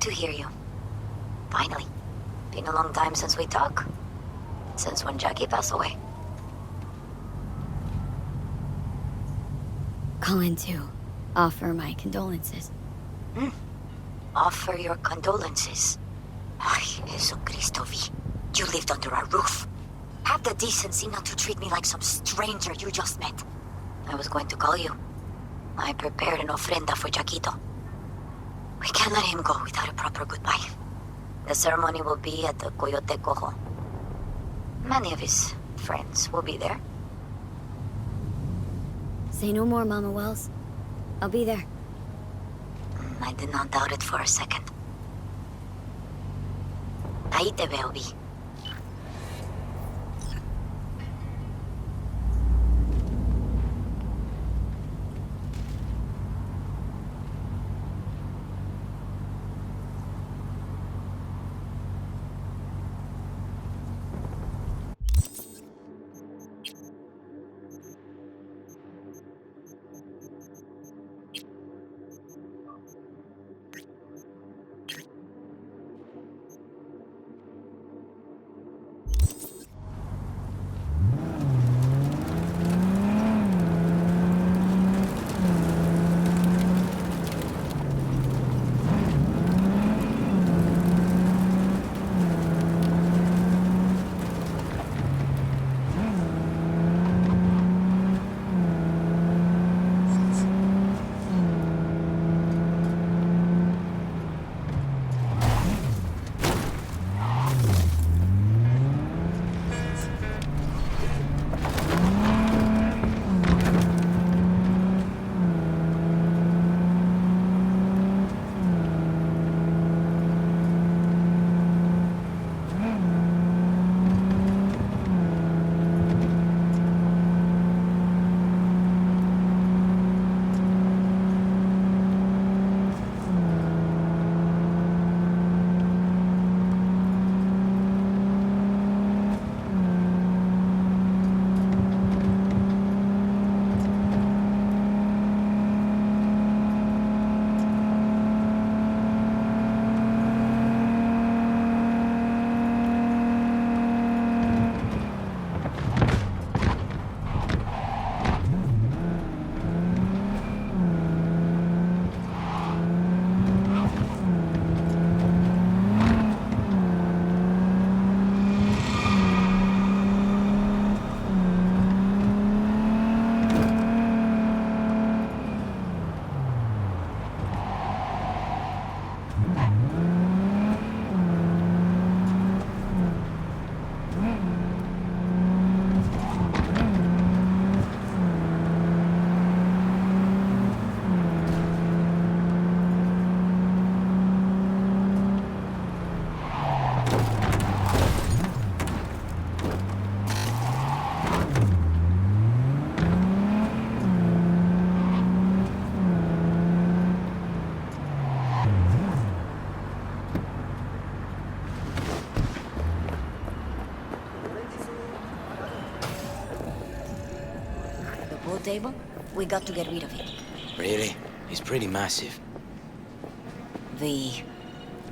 to hear you. Finally. Been a long time since we talked. Since when Jackie passed away. Calling to offer my condolences. Offer your condolences. Ay, Jesucristo V. You lived under our roof. Have the decency not to treat me like some stranger you just met. I was going to call you. I prepared an ofrenda for Jaquito. We can't let him go without a proper goodbye. The ceremony will be at the Coyote Cojo. Many of his friends will be there. Say no more, Mama Wells. I'll be there. I did not doubt it for a second. Ahí te veo, Vi. Table? We got to get rid of it. Really? He's pretty massive. V,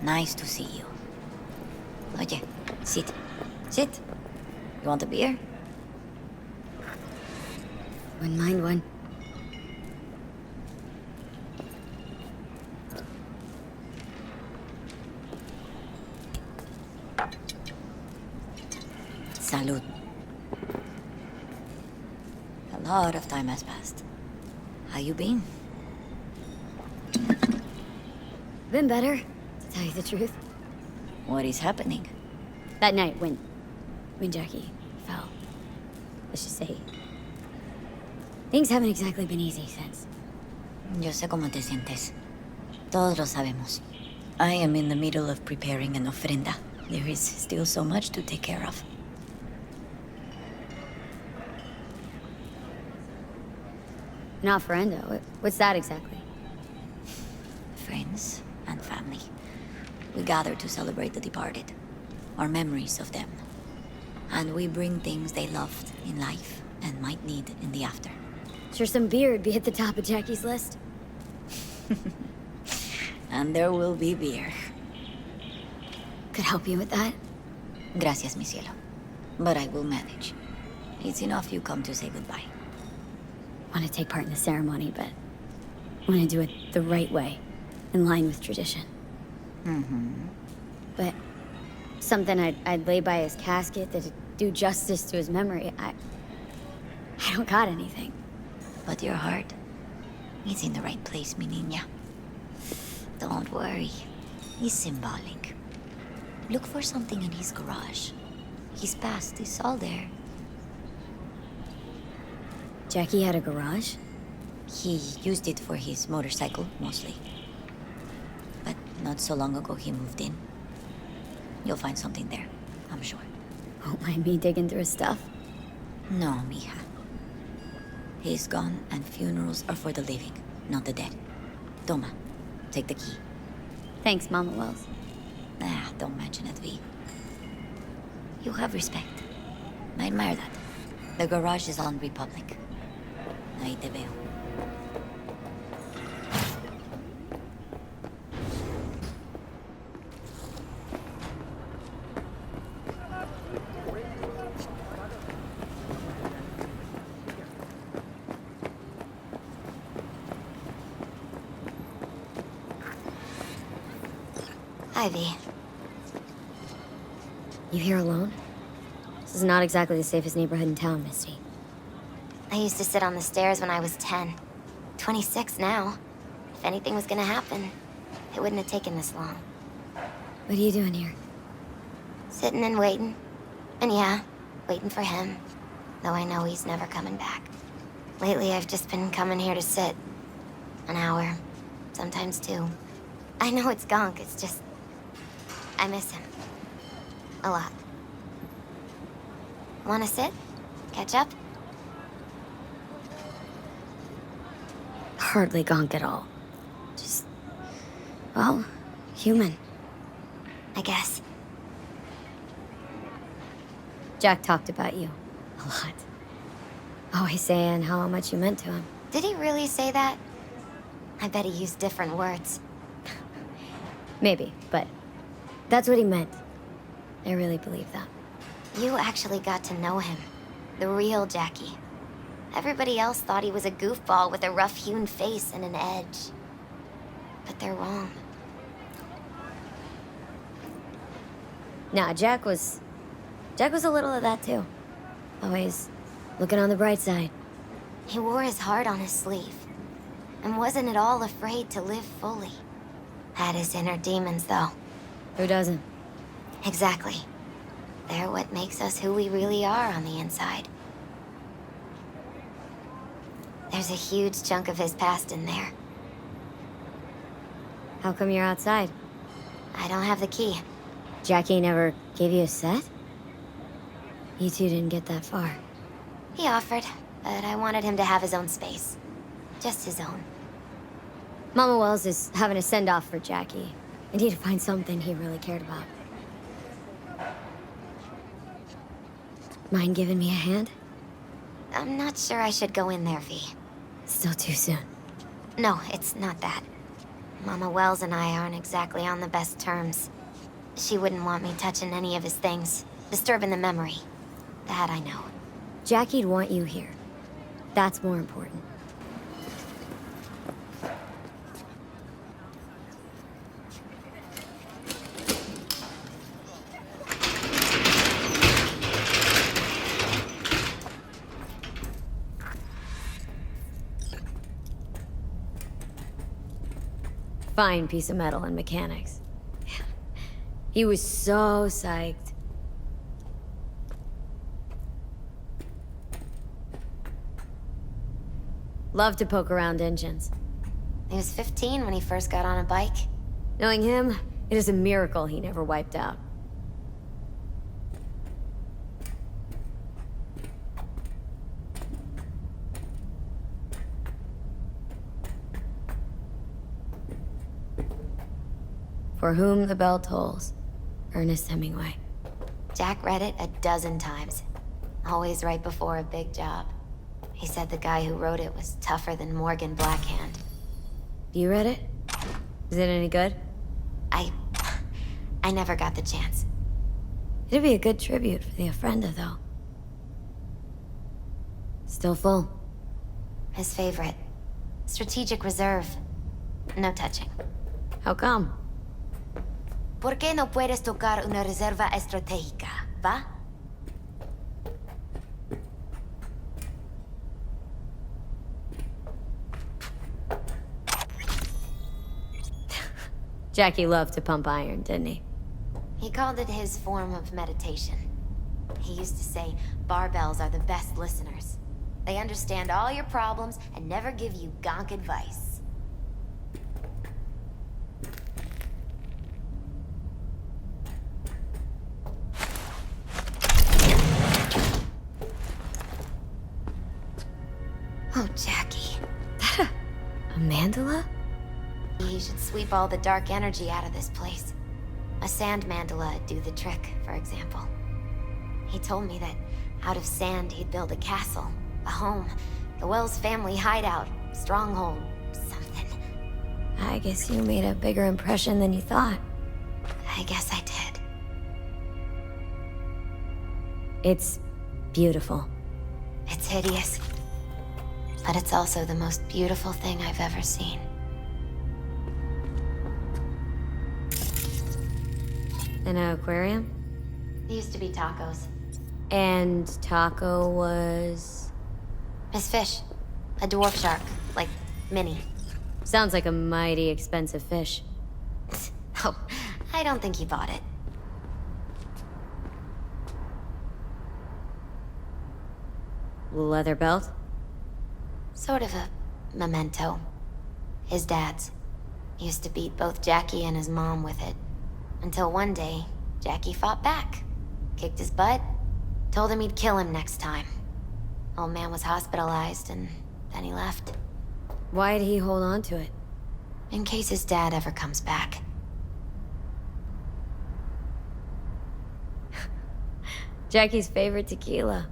nice to see you. Oye, sit. Sit. You want a beer? Wouldn't mind one. Salud. A lot of time has passed. How you been? Been better, to tell you the truth. What is happening? That night when Jackie fell. Let's just say, things haven't exactly been easy since. Yo sé cómo te sientes. Todos lo sabemos. I am in the middle of preparing an ofrenda. There is still so much to take care of. An ofrenda? What's that exactly? Friends and family. We gather to celebrate the departed, our memories of them. And we bring things they loved in life and might need in the after. Sure some beer would be at the top of Jackie's list. And there will be beer. could help you with that. Gracias, mi cielo. But I will manage. It's enough you come to say goodbye. I want to take part in the ceremony, but I want to do it the right way, in line with tradition. But something I'd lay by his casket that'd do justice to his memory, I don't got anything. But your heart is in the right place, mi niña. Don't worry. It's symbolic. Look for something in his garage. His past is all there. Jackie had a garage? He used it for his motorcycle, mostly. But not so long ago he moved in. You'll find something there, I'm sure. Won't mind me digging through his stuff? No, mija. He's gone, and funerals are for the living, not the dead. Toma, take the key. Thanks, Mama Wells. Ah, don't mention it, V. You have respect. I admire that. The garage is on Republic. Ahí te veo. Ivy. You here alone? This is not exactly the safest neighborhood in town, Misty. I used to sit on the stairs when I was 10. 26 now. If anything was gonna happen, it wouldn't have taken this long. What are you doing here? Sitting and waiting. And yeah, waiting for him. Though I know he's never coming back. Lately, I've just been coming here to sit. An hour. Sometimes two. I know it's gunk, it's just... I miss him. A lot. Wanna sit? Catch up? Hardly gonk at all. Just, well, human. I guess. Jack talked about you a lot. Always saying how much you meant to him. Did he really say that? I bet he used different words. Maybe, but that's what he meant. I really believe that. You actually got to know him. The real Jackie. Everybody else thought he was a goofball with a rough-hewn face and an edge. But they're wrong. Nah, Jack was a little of that too. Always looking on the bright side. He wore his heart on his sleeve. And wasn't at all afraid to live fully. Had his inner demons, though. Who doesn't? Exactly. They're what makes us who we really are on the inside. There's a huge chunk of his past in there. How come you're outside? I don't have the key. Jackie never gave you a set? You two didn't get that far. He offered, but I wanted him to have his own space. Just his own. Mama Wells is having a send-off for Jackie. I need to find something he really cared about. Mind giving me a hand? I'm not sure I should go in there, V. Still too soon. No, it's not that. Mama Wells and I aren't exactly on the best terms. She wouldn't want me touching any of his things, disturbing the memory. That I know. Jackie'd want you here. That's more important. Fine piece of metal and mechanics. He was so psyched. Loved to poke around engines. He was 15 when he first got on a bike. Knowing him, it is a miracle he never wiped out. For whom the bell tolls, Ernest Hemingway. Jack read it a dozen times. Always right before a big job. He said the guy who wrote it was tougher than Morgan Blackhand. You read it? Is it any good? I I never got the chance. It'd be a good tribute for the ofrenda, though. Still full. His favorite. Strategic reserve. No touching. How come? ¿Por qué no puedes tocar una reserva estratégica, va? Jackie loved to pump iron, didn't he? He called it his form of meditation. He used to say barbells are the best listeners. They understand all your problems and never give you gonk advice. Oh, Jackie. A mandala? He should sweep all the dark energy out of this place. A sand mandala'd do the trick, for example. He told me that out of sand he'd build a castle, a home, the Welles family hideout, stronghold, something. I guess you made a bigger impression than you thought. I guess I did. It's beautiful. It's hideous. But it's also the most beautiful thing I've ever seen. An aquarium? It used to be tacos. And Taco was... His fish. A dwarf shark. Like, mini. Sounds like a mighty expensive fish. Oh, I don't think he bought it. Leather belt? Sort of a memento. His dad's. Used to beat both Jackie and his mom with it. Until one day, Jackie fought back. Kicked his butt. Told him he'd kill him next time. Old man was hospitalized, and then he left. Why'd he hold on to it? In case his dad ever comes back. Jackie's favorite tequila.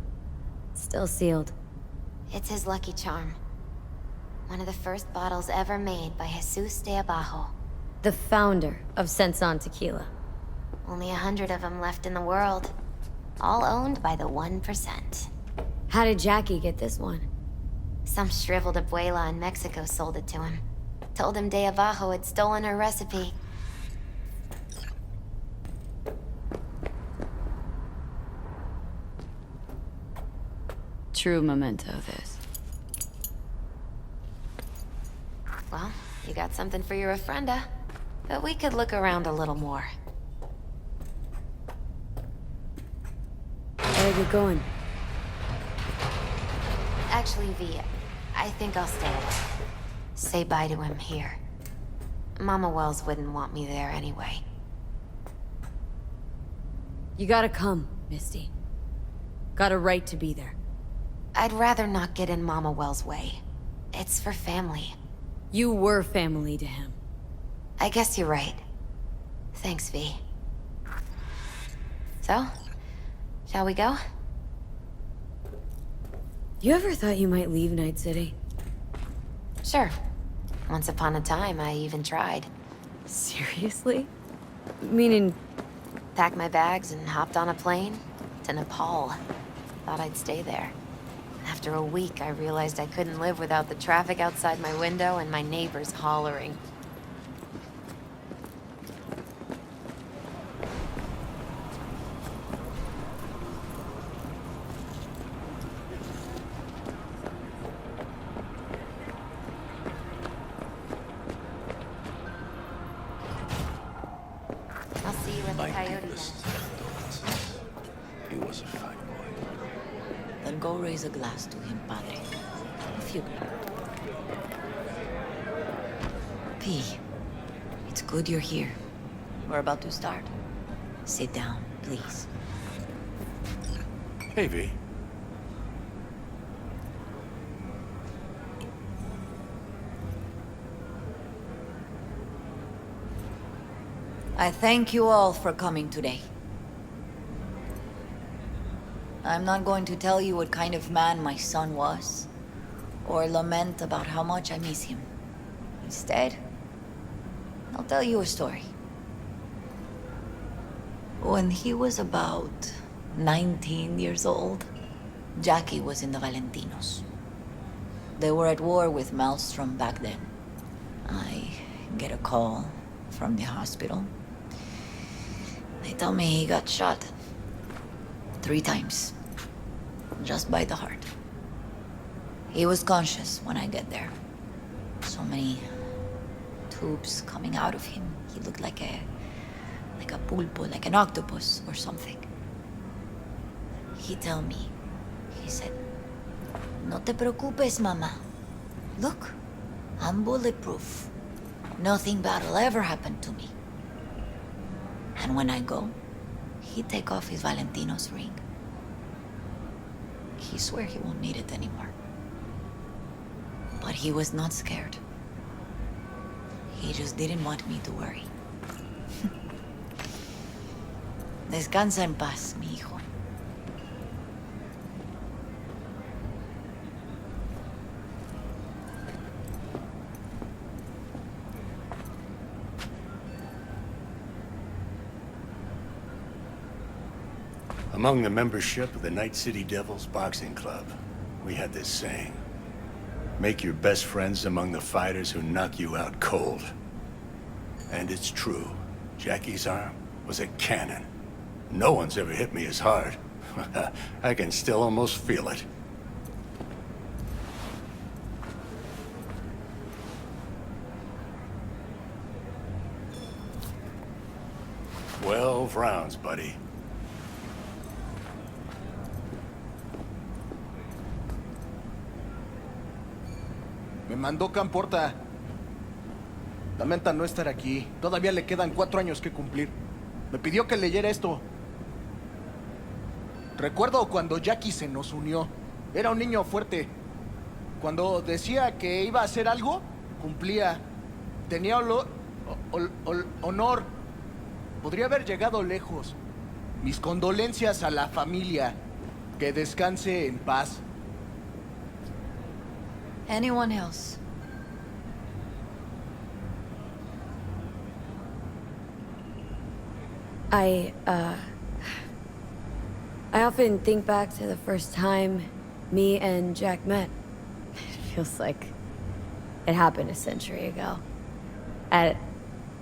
Still sealed. It's his lucky charm. One of the first bottles ever made by Jesus de Abajo. The founder of Senson Tequila. Only 100 of them left in the world. All owned by the 1%. How did Jackie get this one? Some shriveled abuela in Mexico sold it to him. Told him de Abajo had stolen her recipe. True memento, this. Well, you got something for your ofrenda. But we could look around a little more. Gotta get going. Actually, V, I think I'll stay. Say bye to him here. Mama Welles wouldn't want me there anyway. You gotta come, Misty. Got a right to be there. I'd rather not get in Mama Welles' way. It's for family. You were family to him. I guess you're right. Thanks, V. So, shall we go? You ever thought you might leave Night City? Sure. Once upon a time, I even tried. Seriously? Meaning... Packed my bags and hopped on a plane to Nepal. Thought I'd stay there. After a week, I realized I couldn't live without the traffic outside my window and my neighbors hollering. I'll see you at the Coyote then. He was a fine boy. Then go raise a glass to him, Padre. If you can. P, it's good you're here. We're about to start. Sit down, please. Hey, V. I thank you all for coming today. I'm not going to tell you what kind of man my son was, or lament about how much I miss him. Instead, I'll tell you a story. When he was about 19 years old, Jackie was in the Valentinos. They were at war with Maelstrom back then. I get a call from the hospital. They tell me he got shot 3 times, just by the heart. He was conscious when I get there. So many tubes coming out of him. He looked like a pulpo, like an octopus or something. He tell me, he said, "No te preocupes, mama. Look, I'm bulletproof. Nothing bad will ever happen to me." And when I go, he take off his Valentino's ring. He swear he won't need it anymore. But he was not scared. He just didn't want me to worry. Descansa en paz, mi hijo. Among the membership of the Night City Devils Boxing Club, we had this saying: make your best friends among the fighters who knock you out cold. And it's true. Jackie's arm was a cannon. No one's ever hit me as hard. I can still almost feel it. 12 rounds, buddy. Me mandó Camporta. Lamenta no estar aquí. Todavía le quedan 4 años que cumplir. Me pidió que leyera esto. Recuerdo cuando Jackie se nos unió. Era un niño fuerte. Cuando decía que iba a hacer algo, cumplía. Tenía honor. Podría haber llegado lejos. Mis condolencias a la familia. Que descanse en paz. Anyone else? I often think back to the first time me and Jack met. It feels like it happened a century ago. At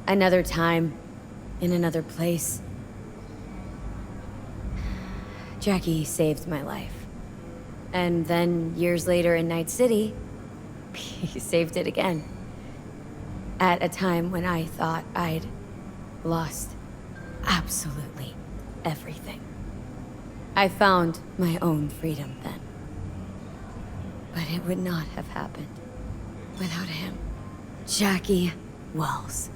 another time, in another place. Jackie saved my life. And then years later in Night City, he saved it again. At a time when I thought I'd lost absolutely everything. I found my own freedom then. But it would not have happened without him. Jackie Wells.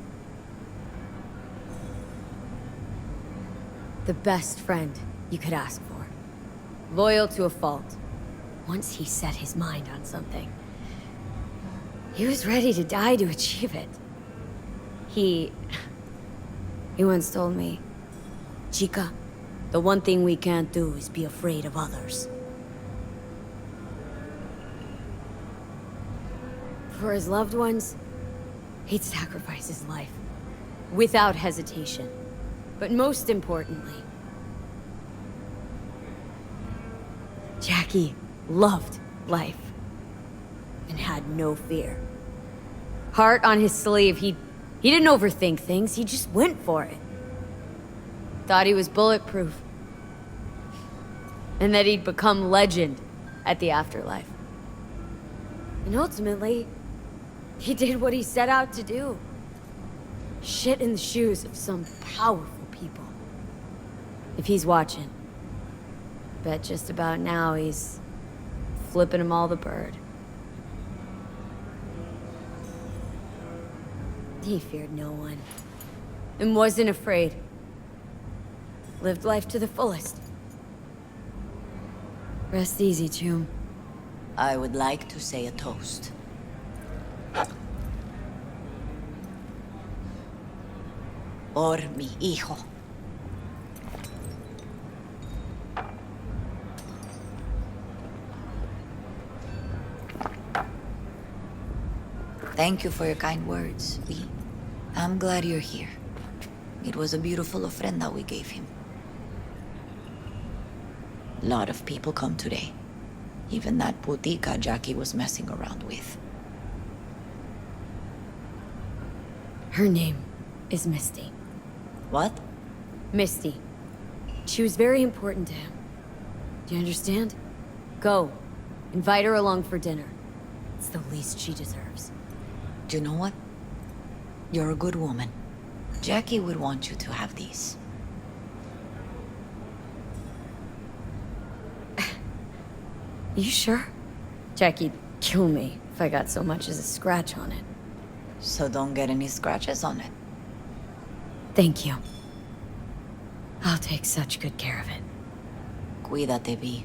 The best friend you could ask for. Loyal to a fault. Once he set his mind on something, he was ready to die to achieve it. He once told me, "Chica, the one thing we can't do is be afraid of others." For his loved ones, he'd sacrifice his life, without hesitation. But most importantly, Jackie loved life and had no fear. Heart on his sleeve, he didn't overthink things, he just went for it. Thought he was bulletproof. And that he'd become legend at the afterlife. And ultimately, he did what he set out to do. Shit in the shoes of some powerful people. If he's watching, bet just about now he's flipping them all the bird. He feared no one. And wasn't afraid. Lived life to the fullest. Rest easy, Chum. I would like to say a toast. Por mi hijo. Thank you for your kind words, V. I'm glad you're here. It was a beautiful ofrenda we gave him. A lot of people come today. Even that putica Jackie was messing around with. Her name is Misty. What? Misty. She was very important to him. Do you understand? Go. Invite her along for dinner. It's the least she deserves. Do you know what? You're a good woman. Jackie would want you to have these. You sure? Jackie'd kill me if I got so much as a scratch on it. So don't get any scratches on it. Thank you. I'll take such good care of it. Cuídate, Vi.